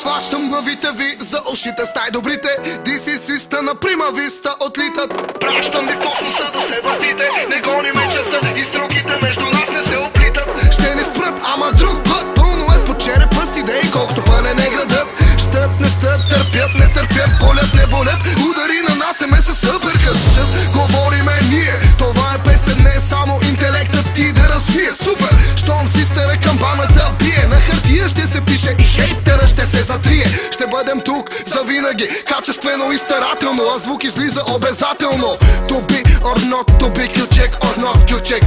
Хващам главите ви за ушите с най-добрите. DCC-ста на Прима Виста отлитат. Пращам ви в космоса да се въртите. Не гони ме часа и стрелките между нас не се оплитат. Ще ни спрат, ама друг път. Пълно е по черепа с идеи, колкото пълен е градът. Щат, не щат, търпят, не търпят, болят, не болят. Удари на нас ме се събъркат. Щат, говориме ние. Това е песен, не е само интелектът ти да развие. Супер, щом систера камбаната бие. На хартия ще се пише и хейтера ще се затрие. Ще бъдем тук завинаги, качествено и старателно, а звук излиза обязателно. To be or not to be, кючек or not кючек.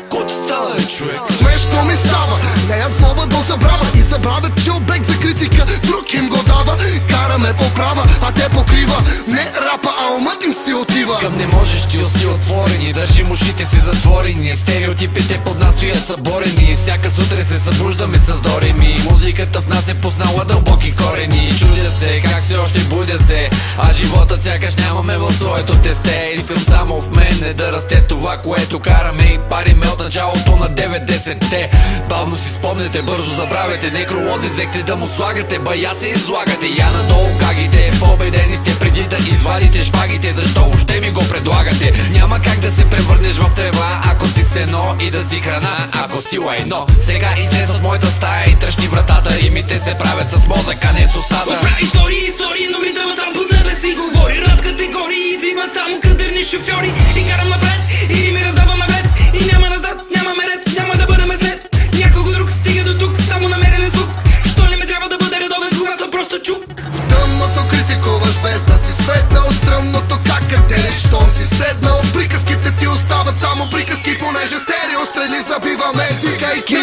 Кото става е човек. Смешно ми става, не е фоба до забрава. И забравят, че обект за критика друг им го дава. Караме по права, а те покрива. Не рапа, а умът им си отива. Към не можеш, ти усти отворени. Държим ушите си затворени. Стереотипите под нас стоят съборени. Всяка сутрин се събуждаме с дореми. Музиката в нас е познала дълбоки корени. Чудя се, как все още будя се, а животът сякаш нямаме в своето тесте. Искам само в мене да расте това, което караме и париме от началото на 90-те. Бавно си спомнете, бързо забравяте. Некролози взехте да му слагате, бая се излагате. Я надолу гагите, победени сте преди да извадите шпагите. Защо въобще ми го предлагате? Няма как да се превърнеш в трева, ако си сено и да си храна, ако си лайно. Сега излез от моята стая и тръщни вратата. Римите се правят с мозък, а не с устата. Оправи истории, но ритъма сам по себе си говори. Рап категории, извиват само кадърни шофьори. И карам напред, и ми раздавам навред. И няма назад, нямаме ред, няма да бъдем след някого друг, стига до тук, само намерен звук. Що ли ме трябва да бъде редовен, когато съм просто чук? В тъмното критикуваш без да си светнал. Стръмното как катериш, щом си седнал. Приказките ти остават само приказки, понеже стерео стрели забиваме, викайки.